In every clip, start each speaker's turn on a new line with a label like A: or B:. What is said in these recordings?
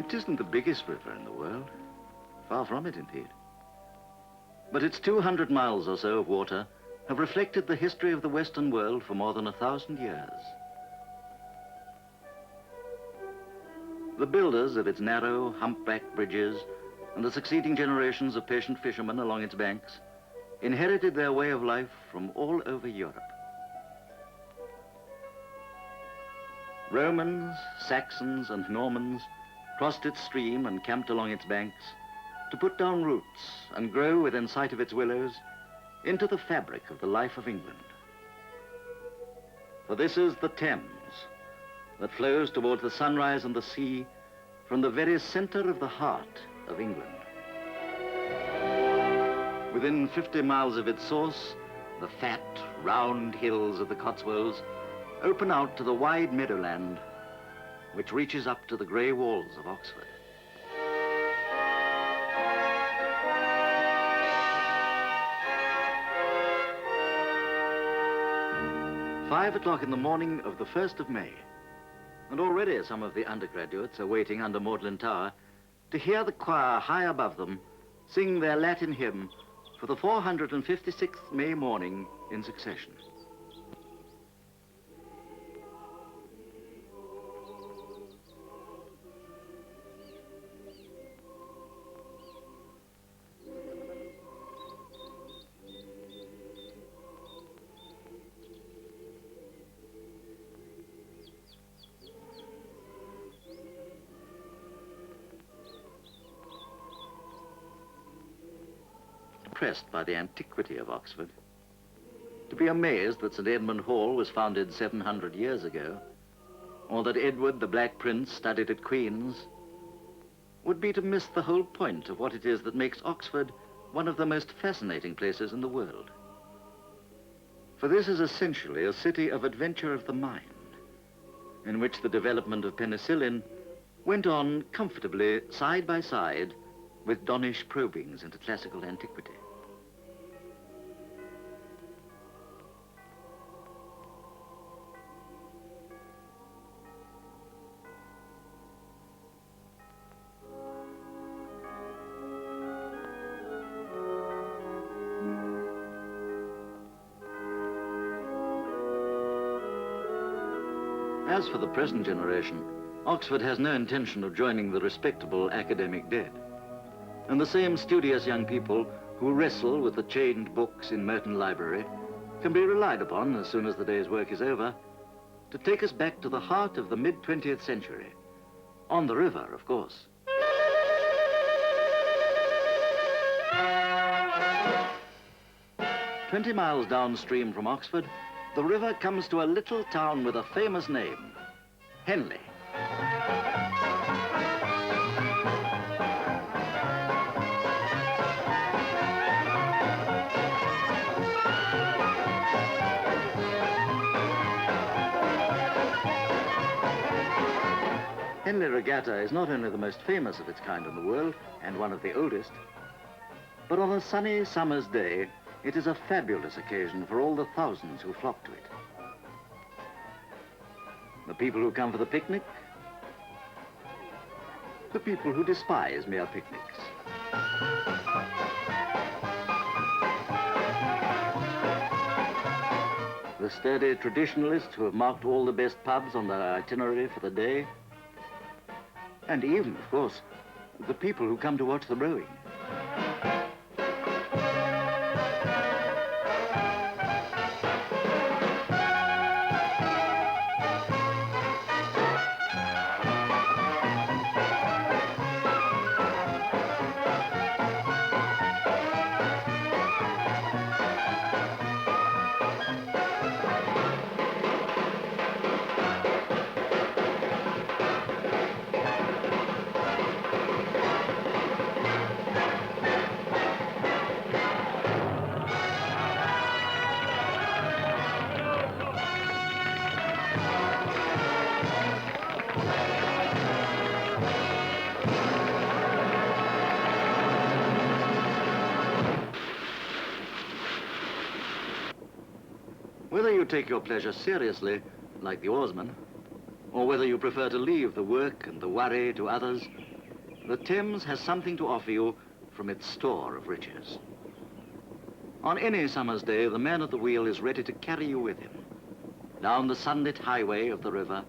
A: It isn't the biggest river in the world. Far from it, indeed. But its 200 miles or so of water have reflected the history of the Western world for more than 1,000 years. The builders of its narrow, humpbacked bridges and the succeeding generations of patient fishermen along its banks inherited their way of life from all over Europe. Romans, Saxons, and Normans crossed its stream and camped along its banks to put down roots and grow within sight of its willows into the fabric of the life of England. For this is the Thames that flows towards the sunrise and the sea from the very center of the heart of England. Within 50 miles of its source, the fat, round hills of the Cotswolds open out to the wide meadowland which reaches up to the grey walls of Oxford. "5 o'clock in the morning of the 1st of May, and already some of the undergraduates are waiting under Magdalen Tower to hear the choir high above them sing their Latin hymn for the 456th May morning in succession. Impressed by the antiquity of Oxford, to be amazed that St. Edmund Hall was founded 700 years ago, or that Edward the Black Prince studied at Queen's, would be to miss the whole point of what it is that makes Oxford one of the most fascinating places in the world. For this is essentially a city of adventure of the mind, in which the development of penicillin went on comfortably side by side with Donish probings into classical antiquity. As for the present generation, Oxford has no intention of joining the respectable academic dead. And the same studious young people who wrestle with the chained books in Merton Library can be relied upon, as soon as the day's work is over, to take us back to the heart of the mid-20th century. On the river, of course. "20 miles downstream from Oxford, the river comes to a little town with a famous name, Henley. Henley Regatta is not only the most famous of its kind in the world, and one of the oldest, but on a sunny summer's day, it is a fabulous occasion for all the thousands who flock to it. The people who come for the picnic, the people who despise mere picnics. The sturdy traditionalists who have marked all the best pubs on their itinerary for the day, and even, of course, the people who come to watch the rowing. Whether you take your pleasure seriously, like the oarsman, or whether you prefer to leave the work and the worry to others, the Thames has something to offer you from its store of riches. On any summer's day, the man at the wheel is ready to carry you with him down the sunlit highway of the river,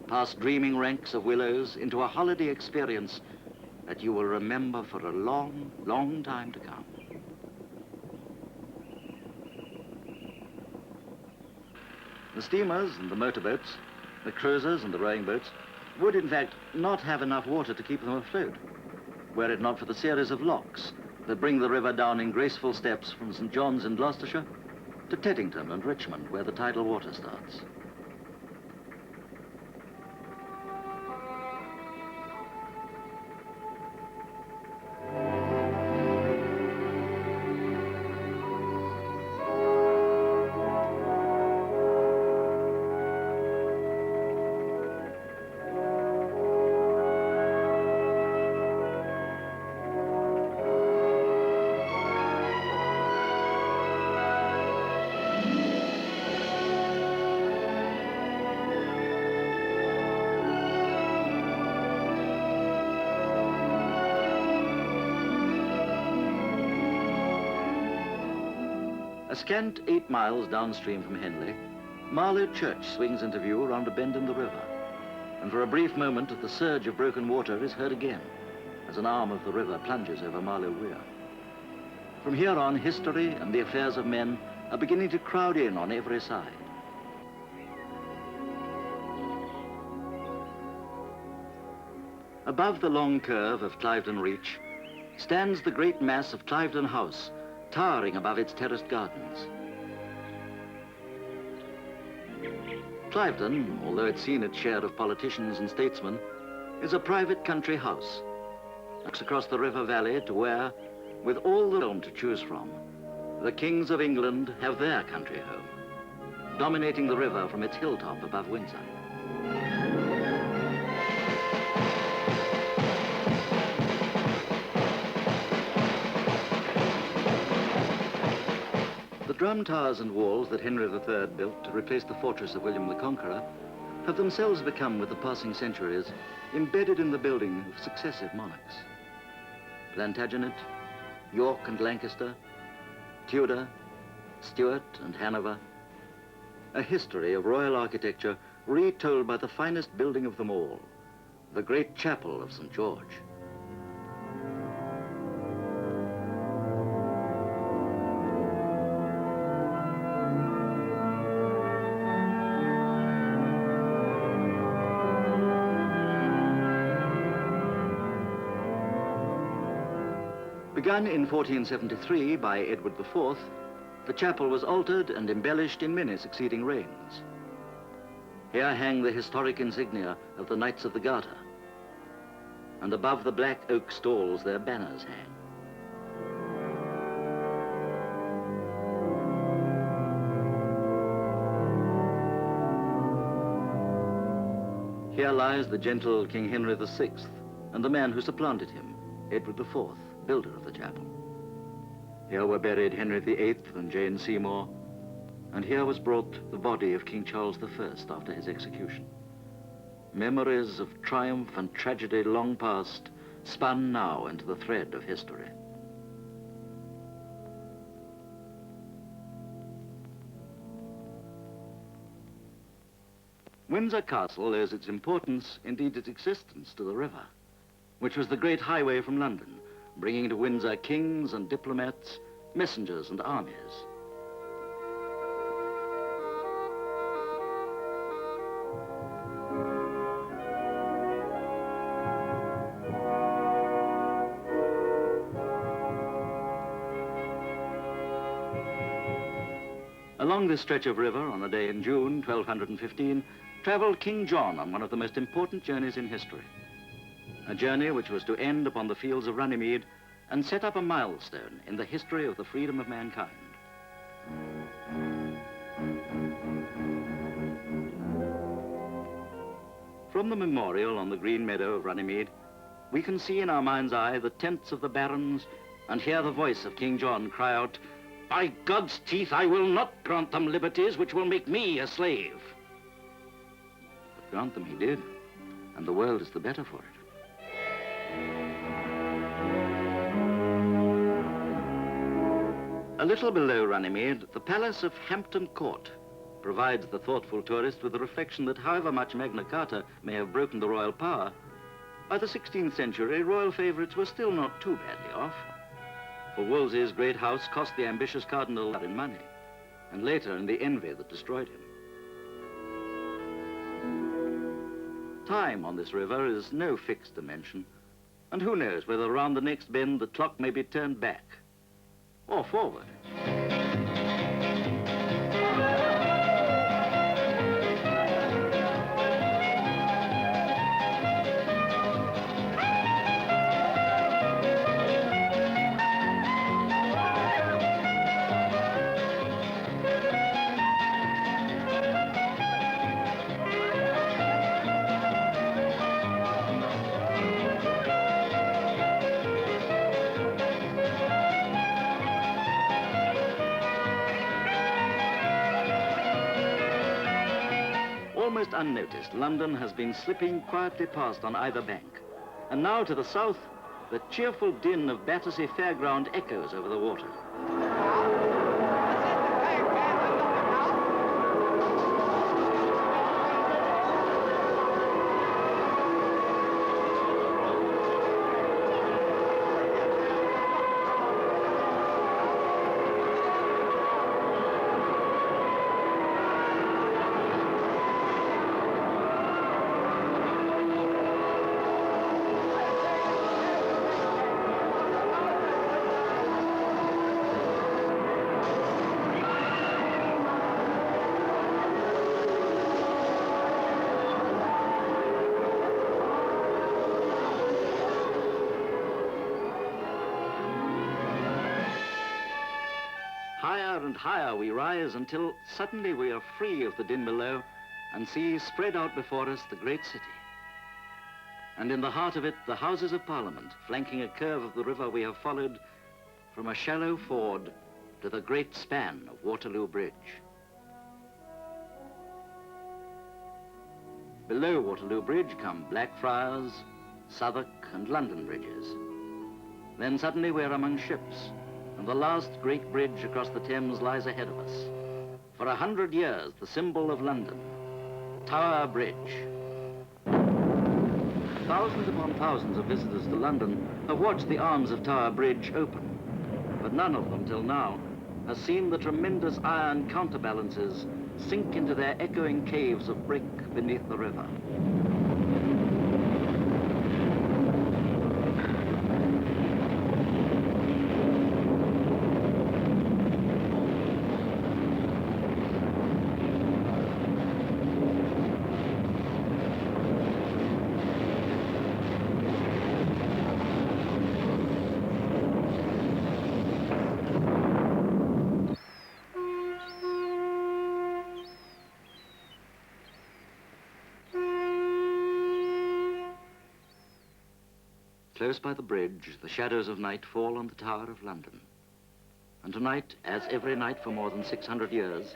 A: past dreaming ranks of willows, into a holiday experience that you will remember for a long, long time to come. The steamers and the motorboats, the cruisers and the rowing boats would, in fact, not have enough water to keep them afloat, were it not for the series of locks that bring the river down in graceful steps from St. John's in Gloucestershire to Teddington and Richmond, where the tidal water starts. A scant 8 miles downstream from Henley, Marlow Church swings into view around a bend in the river, and for a brief moment the surge of broken water is heard again as an arm of the river plunges over Marlow Weir. From here on, history and the affairs of men are beginning to crowd in on every side. Above the long curve of Cliveden Reach stands the great mass of Cliveden House, towering above its terraced gardens. Cliveden, although it's seen its share of politicians and statesmen, is a private country house. Looks across the river valley to where, with all the realm to choose from, the kings of England have their country home, dominating the river from its hilltop above Windsor. The drum towers and walls that Henry III built to replace the fortress of William the Conqueror have themselves become, with the passing centuries, embedded in the building of successive monarchs. Plantagenet, York and Lancaster, Tudor, Stuart and Hanover. A history of royal architecture retold by the finest building of them all, the great chapel of St. George. Begun in 1473 by Edward IV, the chapel was altered and embellished in many succeeding reigns. Here hang the historic insignia of the Knights of the Garter, and above the black oak stalls their banners hang. Here lies the gentle King Henry VI and the man who supplanted him, Edward IV, builder of the chapel. Here were buried Henry VIII and Jane Seymour, and here was brought the body of King Charles I after his execution. Memories of triumph and tragedy long past spun now into the thread of history. Windsor Castle owes its importance, indeed its existence, to the river, which was the great highway from London, bringing to Windsor kings and diplomats, messengers and armies. Along this stretch of river, on a day in June 1215, traveled King John on one of the most important journeys in history. A journey which was to end upon the fields of Runnymede and set up a milestone in the history of the freedom of mankind. From the memorial on the green meadow of Runnymede, we can see in our mind's eye the tents of the barons and hear the voice of King John cry out, "By God's teeth, I will not grant them liberties which will make me a slave." But grant them he did, and the world is the better for it. A little below Runnymede, the palace of Hampton Court provides the thoughtful tourist with the reflection that however much Magna Carta may have broken the royal power, by the 16th century, royal favorites were still not too badly off. For Wolsey's great house cost the ambitious cardinal in money, and later in the envy that destroyed him. Time on this river is no fixed dimension, and who knows whether around the next bend the clock may be turned back or forward. Almost unnoticed, London has been slipping quietly past on either bank. And now to the south, the cheerful din of Battersea Fairground echoes over the water. Higher and higher we rise until suddenly we are free of the din below and see spread out before us the great city. And in the heart of it, the Houses of Parliament, flanking a curve of the river we have followed from a shallow ford to the great span of Waterloo Bridge. Below Waterloo Bridge come Blackfriars, Southwark and London bridges. Then suddenly we're among ships, and the last great bridge across the Thames lies ahead of us. For 100 years, the symbol of London, Tower Bridge. Thousands upon thousands of visitors to London have watched the arms of Tower Bridge open, but none of them till now has seen the tremendous iron counterbalances sink into their echoing caves of brick beneath the river. Close by the bridge, the shadows of night fall on the Tower of London. And tonight, as every night for more than 600 years,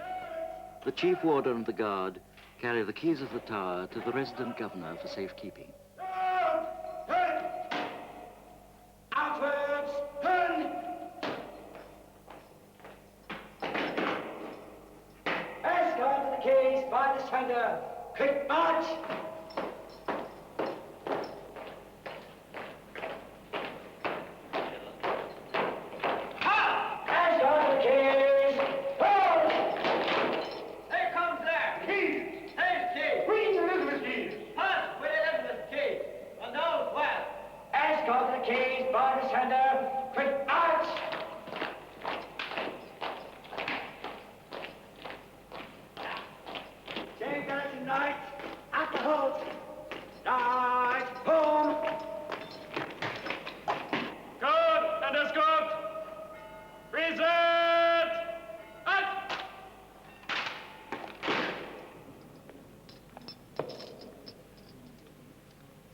A: the chief warder and the guard carry the keys of the tower to the resident governor for safekeeping.
B: Outwards, turn! Escort to the keys by the center. Quick march!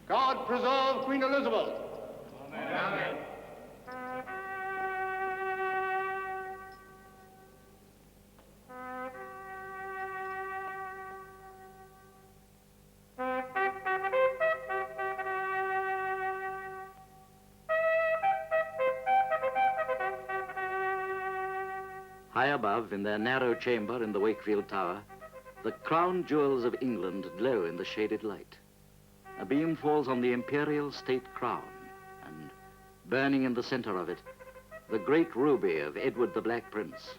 C: God preserve Queen Elizabeth.
B: Amen. Amen.
A: High above, in their narrow chamber in the Wakefield Tower, the crown jewels of England glow in the shaded light. A beam falls on the imperial state crown, and burning in the center of it, the great ruby of Edward the Black Prince.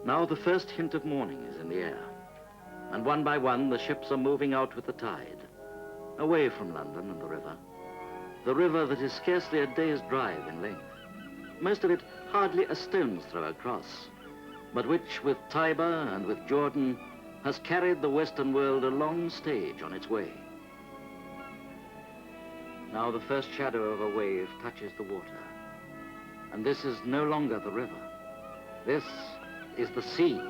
A: Now the first hint of morning is in the air, and one by one the ships are moving out with the tide, away from London and the river that is scarcely a day's drive in length, most of it hardly a stone's throw across, but which with Tiber and with Jordan has carried the Western world a long stage on its way. Now the first shadow of a wave touches the water, and this is no longer the river. This is the sea.